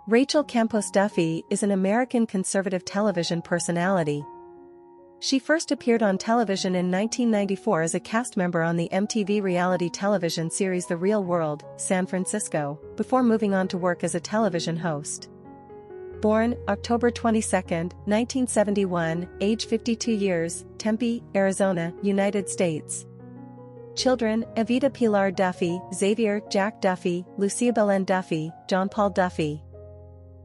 Rachel Campos Duffy is an American conservative television personality. She first appeared on television in 1994 as a cast member on the MTV reality television series The Real World, San Francisco, before moving on to work as a television host. Born October 22, 1971, age 52 years, Tempe, Arizona, United States. Children: Evita Pilar Duffy, Xavier Jack Duffy, Lucia Belen Duffy, John Paul Duffy.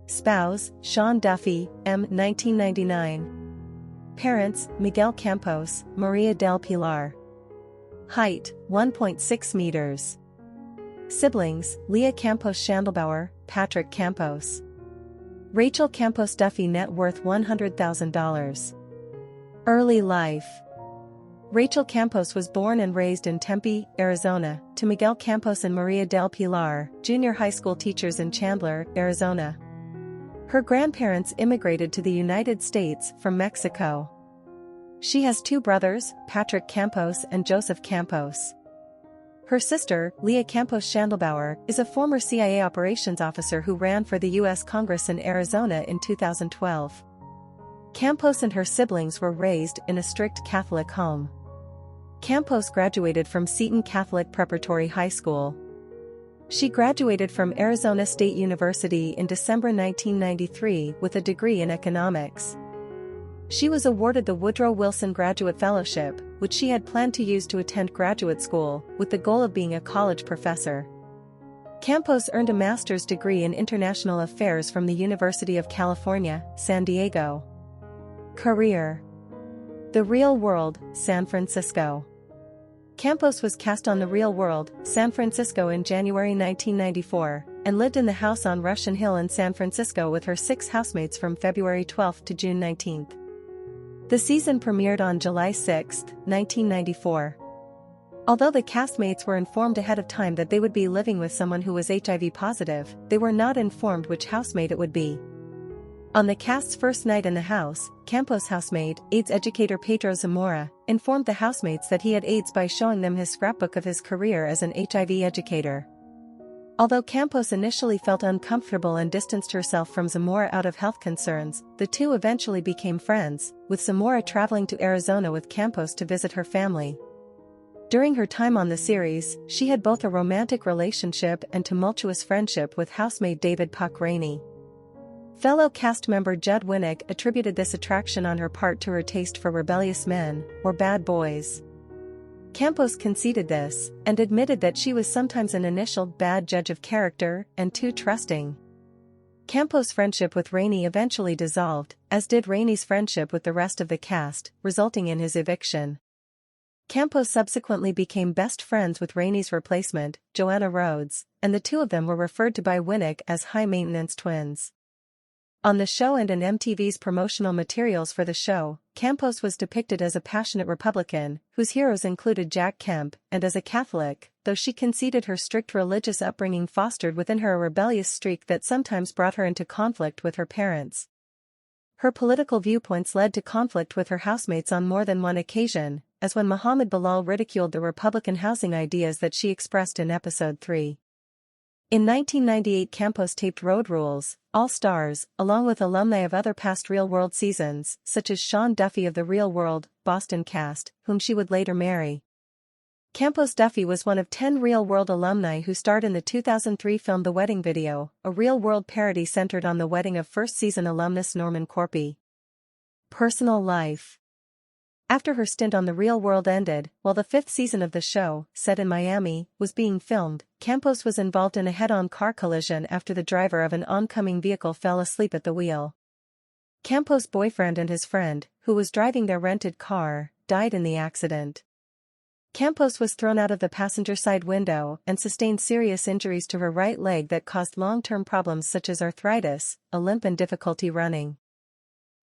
Spouse: Sean Duffy, M. 1999. Parents: Miguel Campos, Maria del Pilar. Height: 1.6 meters. Siblings: Leah Campos Schandelbauer, Patrick Campos. Rachel Campos Duffy net worth $100,000. Early life. Rachel Campos was born and raised in Tempe, Arizona, to Miguel Campos and Maria del Pilar, junior high school teachers in Chandler, Arizona. Her grandparents immigrated to the United States from Mexico. She has two brothers, Patrick Campos and Joseph Campos. Her sister, Leah Campos Schandelbauer, is a former CIA operations officer who ran for the U.S. Congress in Arizona in 2012. Campos and her siblings were raised in a strict Catholic home. Campos graduated from Seton Catholic Preparatory High School. She graduated from Arizona State University in December 1993 with a degree in economics. She was awarded the Woodrow Wilson Graduate Fellowship, which she had planned to use to attend graduate school, with the goal of being a college professor. Campos earned a master's degree in international affairs from the University of California, San Diego. Career: The Real World, San Francisco. Campos was cast on The Real World, San Francisco in January 1994, and lived in the house on Russian Hill in San Francisco with her 6 housemates from February 12 to June 19. The season premiered on July 6, 1994. Although the castmates were informed ahead of time that they would be living with someone who was HIV positive, they were not informed which housemate it would be. On the cast's first night in the house, Campos' housemate, AIDS educator Pedro Zamora, informed the housemates that he had AIDS by showing them his scrapbook of his career as an HIV educator. Although Campos initially felt uncomfortable and distanced herself from Zamora out of health concerns, the two eventually became friends, with Zamora traveling to Arizona with Campos to visit her family. During her time on the series, she had both a romantic relationship and tumultuous friendship with housemate David Puck Rainey. Fellow cast member Judd Winnick attributed this attraction on her part to her taste for rebellious men, or bad boys. Campos conceded this, and admitted that she was sometimes an initial bad judge of character, and too trusting. Campos' friendship with Rainey eventually dissolved, as did Rainey's friendship with the rest of the cast, resulting in his eviction. Campos subsequently became best friends with Rainey's replacement, Joanna Rhodes, and the two of them were referred to by Winnick as high-maintenance twins. On the show and in MTV's promotional materials for the show, Campos was depicted as a passionate Republican, whose heroes included Jack Kemp, and as a Catholic, though she conceded her strict religious upbringing fostered within her a rebellious streak that sometimes brought her into conflict with her parents. Her political viewpoints led to conflict with her housemates on more than one occasion, as when Muhammad Bilal ridiculed the Republican housing ideas that she expressed in Episode 3. In 1998, Campos taped Road Rules, All Stars, along with alumni of other past Real World seasons, such as Sean Duffy of The Real World, Boston cast, whom she would later marry. Campos Duffy was one of 10 Real World alumni who starred in the 2003 film The Wedding Video, a Real World parody centered on the wedding of first-season alumnus Norman Corpy. Personal life. After her stint on The Real World ended, while the 5th season of the show, set in Miami, was being filmed, Campos was involved in a head-on car collision after the driver of an oncoming vehicle fell asleep at the wheel. Campos' boyfriend and his friend, who was driving their rented car, died in the accident. Campos was thrown out of the passenger side window and sustained serious injuries to her right leg that caused long-term problems such as arthritis, a limp and difficulty running.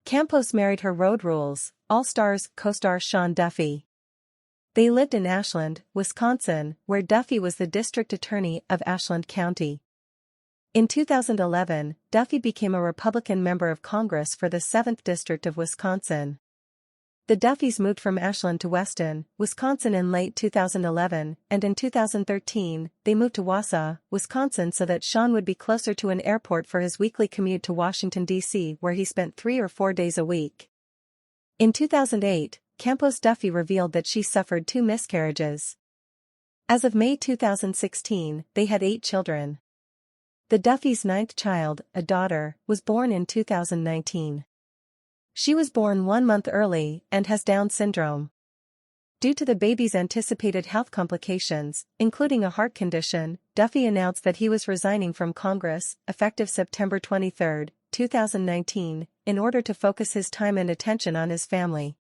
Campos married her Road Rules, All Stars co-star Sean Duffy. They lived in Ashland, Wisconsin, where Duffy was the district attorney of Ashland County. In 2011, Duffy became a Republican member of Congress for the 7th District of Wisconsin. The Duffys moved from Ashland to Weston, Wisconsin in late 2011, and in 2013, they moved to Wausau, Wisconsin so that Sean would be closer to an airport for his weekly commute to Washington, D.C., where he spent 3 or 4 days a week. In 2008, Campos Duffy revealed that she suffered 2 miscarriages. As of May 2016, they had 8 children. The Duffys' 9th child, a daughter, was born in 2019. She was born 1 month early and has Down syndrome. Due to the baby's anticipated health complications, including a heart condition, Duffy announced that he was resigning from Congress, effective September 23, 2019, in order to focus his time and attention on his family.